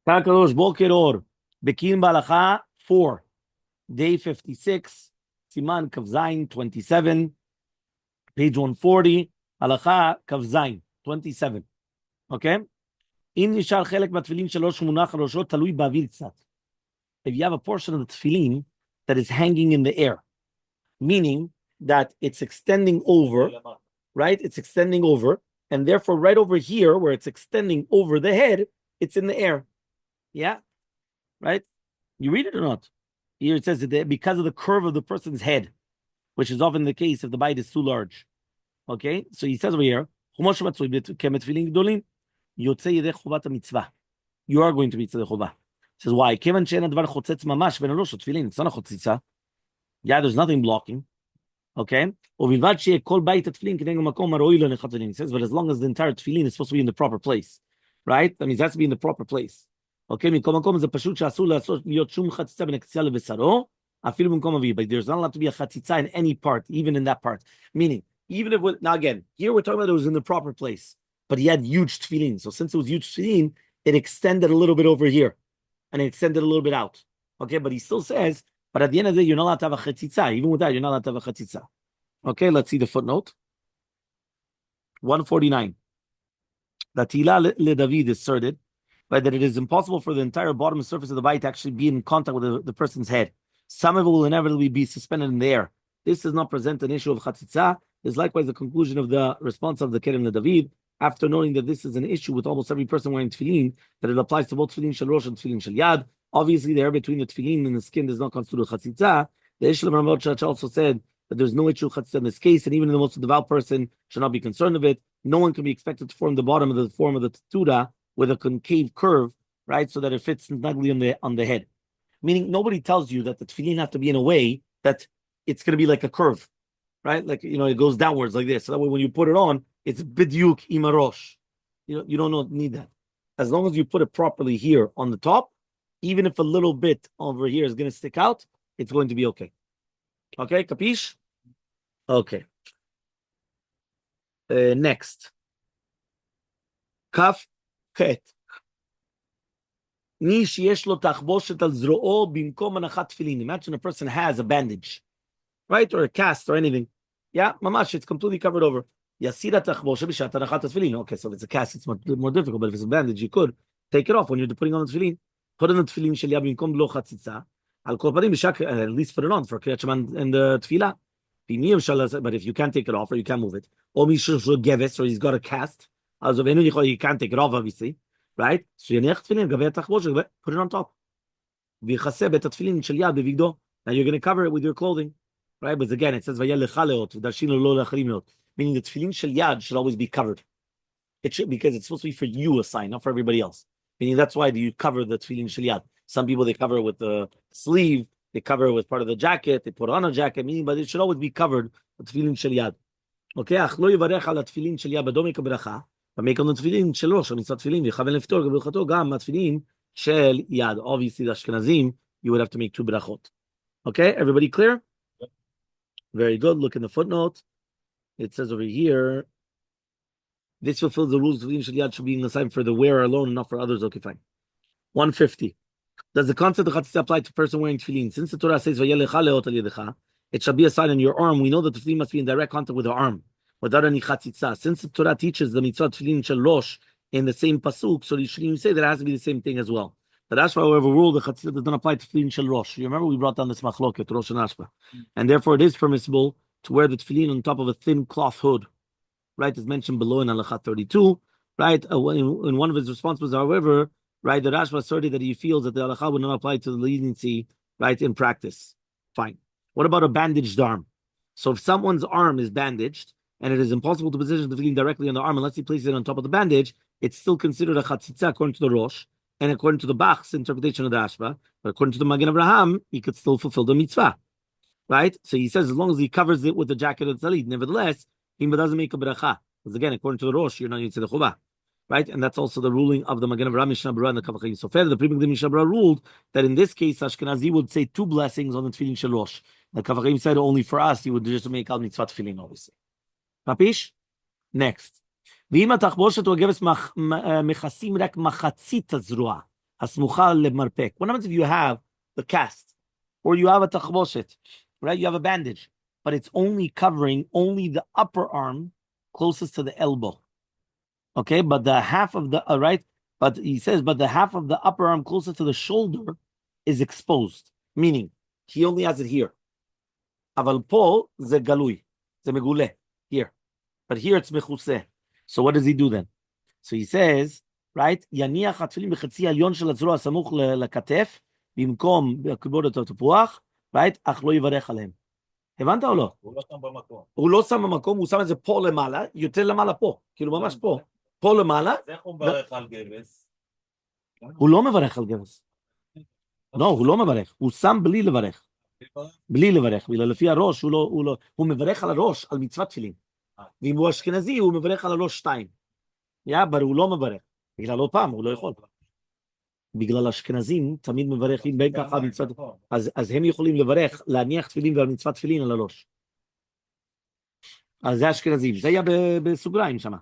Takadosh Boker Or. Bekiim Bahalacha 4. Day 56. Siman Kavzain 27. Page 140. Halacha Kavzain 27. Okay? אם נשאר חלק מהתפילין שלו שמונח על ראשו, תלוי באוויר קצת. If you have a portion of the tefillin that is hanging in the air, meaning that it's extending over, right? It's extending over, and therefore right over here, where it's extending over the head, it's in the air. Yeah? Right? You read it or not? Here it says that because of the curve of the person's head, which is often the case if the bite is too large. Okay? So he says over here, you are going to be tzedek chova. Says why? It's not a chotzitza. Yeah, there's nothing blocking. Okay? He says, but as long as the entire tefillin is supposed to be in the proper place, right? That means it has to be in the proper place. Okay? But there's not allowed to be a chatzitza in any part, even in that part. Meaning, even if, now again, here we're talking about it was in the proper place, but he had huge tefillin. So since it was huge tefillin, it extended a little bit over here, and it extended a little bit out. Okay, but he still says, but at the end of the day, you're not allowed to have a chatzitza. Even with that, you're not allowed to have a chatzitza. Okay, let's see the footnote. 149. That Tila le David asserted, right, that it is impossible for the entire bottom surface of the bite to actually be in contact with the person's head. Some of it will inevitably be suspended in the air. This does not present an issue of chatzitza. Is likewise the conclusion of the response of the Kerem le David, after noting that this is an issue with almost every person wearing tefillin, that it applies to both tefillin shel rosh and tefillin shel yad. Obviously, the air between the tefillin and the skin does not constitute chatzitza. The issue of Rabbi also said that there's no issue of chatzitza in this case, and even the most devout person should not be concerned of it. No one can be expected to form the bottom of the form of the tetura with a concave curve, right, so that it fits snugly on the head. Meaning, nobody tells you that the tefillin have to be in a way that it's going to be like a curve, right? Like, it goes downwards like this. So that way, when you put it on, it's bidyuk imarosh. You don't need that. As long as you put it properly here on the top, even if a little bit over here is going to stick out, it's going to be okay. Okay, capish? Okay. Next. Kaf chet. Imagine a person has a bandage, right? Or a cast or anything. Yeah, mamash, it's completely covered over. Okay, so if it's a cast, it's more difficult, but if it's a bandage, you could take it off when you're putting on the tefillin. Put on the tefillin shel yad bimkom lo chatzitza. At least put it on for Kriyat Shema and the tefillah. But if you can't take it off or you can't move it, or he's got a cast, you can't take it off, obviously, right? So put it on top. Now you're going to cover it with your clothing, right? But again, it says meaning the tefillin shel yad should always be covered. It should, because it's supposed to be for you a sign, not for everybody else. Meaning that's why you cover the tefillin shel yad. Some people, they cover it with the sleeve, they cover it with part of the jacket, they put on a jacket, meaning, but it should always be covered with tefillin shel yad. Okay, ach lo yivarech al tefillin shel yad b'dom bracha, but make on the tefillin shel rosh, mitzvah tefillin, v'chaven leftor g'brachato gam tefillin shel yad. Obviously, the Ashkenazim, you would have to make 2 brachot. Okay, everybody clear? Yep. Very good. Look in the footnote. It says over here, this fulfills the rules of tefillin shel yad should be assigned for the wearer alone and not for others. Okay, fine. 150. Does the concept of chatzitza apply to a person wearing tefillin? Since the Torah says it shall be a sign on your arm, we know that the tefillin must be in direct contact with the arm without any chatzitza. Since the Torah teaches the mitzvah tefillin shel rosh in the same pasuk, so you shouldn't even say that it has to be the same thing as well. But Ashba, however, ruled the chatzitza does not apply to tefillin shel rosh. You remember we brought down this machloket, rosh and Ashba, and therefore it is permissible to wear the tefillin on top of a thin cloth hood, right? As mentioned below in Halacha 32, right? In one of his responses, however, right, the Rashba asserted that he feels that the halacha would not apply to the leniency, right, in practice. Fine. What about a bandaged arm? So if someone's arm is bandaged and it is impossible to position the tefillin directly on the arm unless he places it on top of the bandage, it's still considered a chatzitza according to the Rosh and according to the Bach's interpretation of the Rashba. But according to the Magen Avraham, he could still fulfill the mitzvah, right? So he says as long as he covers it with the jacket of the talit, nevertheless, he doesn't make a bracha. Because again, according to the Rosh, you're not using the chuvah. Right, and that's also the ruling of the Magen Avraham Mishnah Berurah and the Kaf HaChaim. So further, the Pri Megadim Mishnah Berurah ruled that in this case, Ashkenazi would say 2 blessings on the tefillin shel rosh. The Kaf HaChaim said only for us, he would just make al mitzvah tefillin, obviously. Papish? Next. V'im ha'tachboshet u'ageves mechasim rek machatzit hazruah. Hasmucha lemarpek. What happens if you have the cast or you have a tachboshet, right? You have a bandage, but it's only covering only the upper arm closest to the elbow. Okay, but the half of the right, but he says, but the half of the upper arm closest to the shoulder is exposed, meaning he only has it here. Aval po ze galui, ze megule here, but here it's mechuse. So what does he do then? So he says, right, יניח התפילין בחצי העליון של הזרוע הסמוך לכתף, במקום כיבודת התפוח, right, אך לא יברך עליהם. הבנת או לא? הוא לא שם במקום. הוא לא שם במקום, הוא שם את זה פה למעלה, יותר למעלה פה, כאילו ממש פה. פה למעלה. אז איך הוא מברך על גבס? הוא לא מברך על גבס. לא, הוא לא מברך, הוא שם בלי לברך. בלי לברך, לפי הראש, הוא מברך על הראש, על מצוות תפילין. ואם הוא אשכנזי, הוא מברך על הראש 2. אבל הוא לא מברך. בגלל עוד פעם, הוא לא יכול. בגלל אשכנזים, תמיד מברכים בין ככה מצוות, אז הם יכולים לברך, להניח תפילין ועל מצוות תפילין על הראש. אז זה אשכנזים, זה היה בסוגריים שם.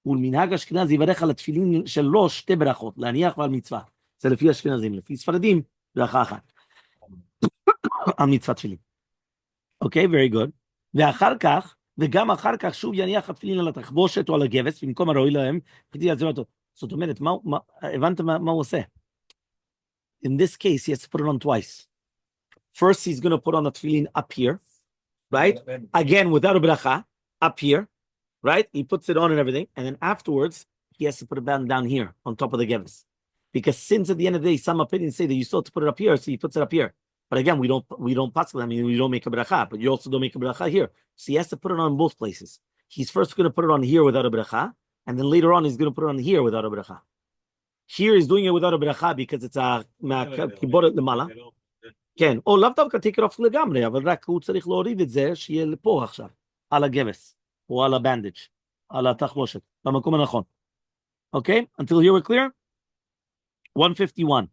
ולמנהג אשכנזי יברך על התפילין של ראש 2 ברכות, להניח ועל מצווה. זה לפי אשכנזים, לפי ספרדים, ברכה אחת. על מצוות תפילין. אוקיי, very good. ואחר כך, וגם אחר כך שוב יניח התפילין על התחבושת או על הגבס, במקום הראוי להם, כדי לעזור אותו. זאת אומרת, הבנת מה הוא עושה? In this case, he has to put it on twice. First, he's going to put on the tefillin up here, right? Again, without a bracha, up here, right? He puts it on and everything. And then afterwards, he has to put it down here on top of the gevas. Because since at the end of the day, some opinions say that you still have to put it up here, so he puts it up here. But again, we don't pass it. I mean, we don't make a bracha, but you also don't make a bracha here. So he has to put it on both places. He's first going to put it on here without a bracha, and then later on he's going to put it on here without a bracha. Here he's doing it without a bracha because it's a kiboret lemala. כן, או לאו דווקא take it off לגמרי, אבל רק הוא צריך להוריד את זה שיהיה לפה עכשיו, על הגבס, או על הבנדג', על התחבושת, במקום הנכון. Okay, until here we're clear? 151.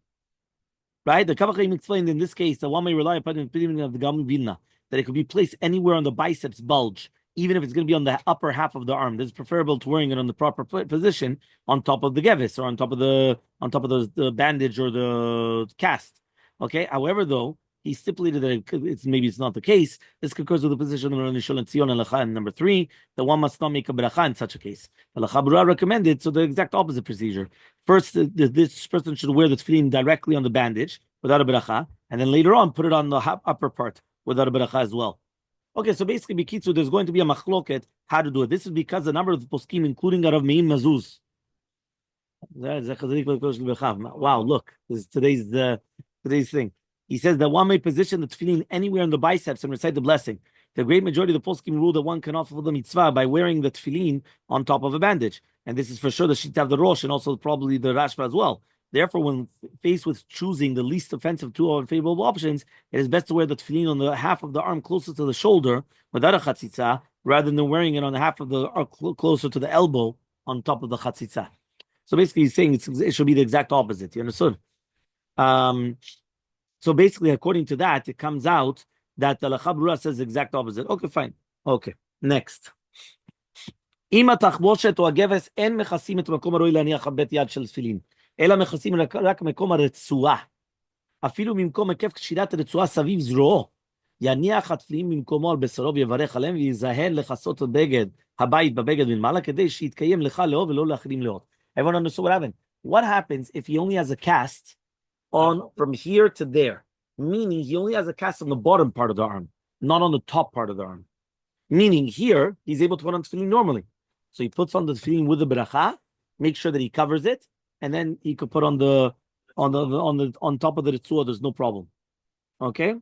Right? The Kavachim explained in this case that one may rely upon the opinion of the Gamal Vilna, that it could be placed anywhere on the biceps bulge, even if it's going to be on the upper half of the arm. This is preferable to wearing it on the proper position on top of the gevis or on top of the bandage or the cast. Okay. However, though, he stipulated that maybe it's not the case. This concurs with the position of the Nishol and Tzion and Hechal number 3, that one must not make a beracha in such a case. The Hechal recommended so the exact opposite procedure. First, this person should wear the tefillin directly on the bandage without a beracha, and then later on put it on the upper part without a beracha as well. Okay, so basically, Bikitzu, there's going to be a machloket how to do it. This is because the number of the poskim, including Rav Meim Mazuz. Wow, look, this is today's thing. He says that one may position the tefillin anywhere in the biceps and recite the blessing. The great majority of the poskim rule that one can offer the mitzvah by wearing the tefillin on top of a bandage. And this is for sure the Shita of the Rosh and also probably the Rashba as well. Therefore, when faced with choosing the least offensive two unfavorable options, it is best to wear the tefillin on the half of the arm closest to the shoulder without a chatzitza, rather than wearing it on the half of the arm closer to the elbow on top of the chatzitza. So basically, he's saying it should be the exact opposite. You understood? So basically, according to that, it comes out that the Halacha Brura says the exact opposite. Okay, fine. Okay, next. אם התחבושת או הגבס אין מכסים את מקום הראוי להניח בית יד של תפילין, אלא מכסים רק מקום הרצועה. אפילו ממקום היקף קשירת הרצועה סביב זרועו, יניח התפילין במקומו על בשרו ויברך עליהם ויזהר לכסות הבגד, הבית בבגד מלמעלה, כדי שיתקיים לך לאור ולא לאחרים לאור. Everyone understood what happened? What happens if he only has a cast on from here to there? Meaning he only has a cast on the bottom part of the arm, not on the top part of the arm. Meaning here, he's able to put on tefillin normally. So he puts on the tefillin with the bracha, make sure that he covers it, and then he could put on top of the ritzua. There's no problem. Okay.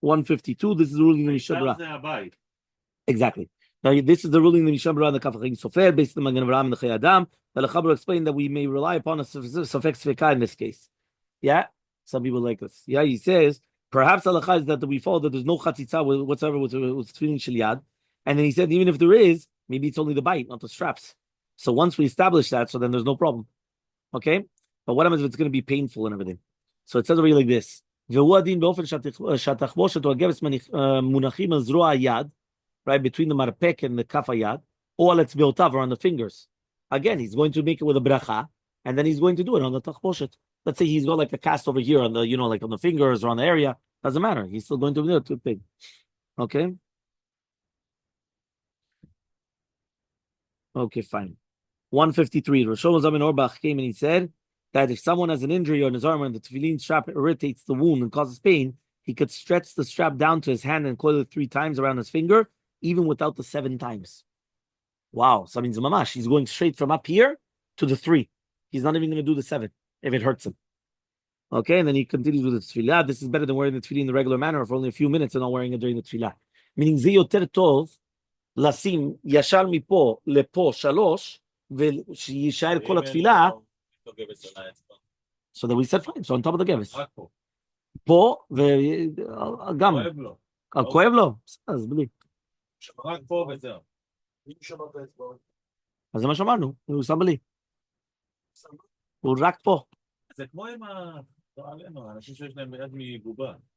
152. This is the ruling of Mishabra. Exactly. Now this is the ruling of Mishabra and the Kafachim Sofer based on the Magen Avraham and the Chayadam. The Lechabra explained that we may rely upon a Sofek Sveka in this case. Yeah. Some people like this. Yeah. He says perhaps halacha is that we follow that there's no chatzitza whatsoever with tefillin shel. And then he said even if there is, maybe it's only the bite, not the straps. So once we establish that, so then there's no problem. Okay? But what happens if it's going to be painful and everything? So it says over here like this. Right, between the marpek and the kaf hayad, or on the fingers. Again, he's going to make it with a bracha, and then he's going to do it on the tachposhet. Let's say he's got like a cast over here on the, like on the fingers or on the area. Doesn't matter. He's still going to do it. Big. Okay. Okay, fine. 153. Rosh Zamin Orbach came and he said that if someone has an injury on his arm and the tefillin strap irritates the wound and causes pain, he could stretch the strap down to his hand and coil it 3 times around his finger, even without the 7 times. Wow. So that means mamash. He's going straight from up here to the 3. He's not even going to do the 7 if it hurts him. Okay, and then he continues with the tefillah. This is better than wearing the tefillin in the regular manner for only a few minutes and not wearing it during the tefillah. Meaning, זה יותר טוב לשים ישר מפה לפה 3, ושישאר כל התפילה. So then we said fine, so on top of the gevis. פה, וגם. כואב לו? אז בלי. רק פה וזהו. אז זה מה שאמרנו, הוא שם בלי. הוא רק פה. זה כמו עם האנשים שיש להם יד מבובה.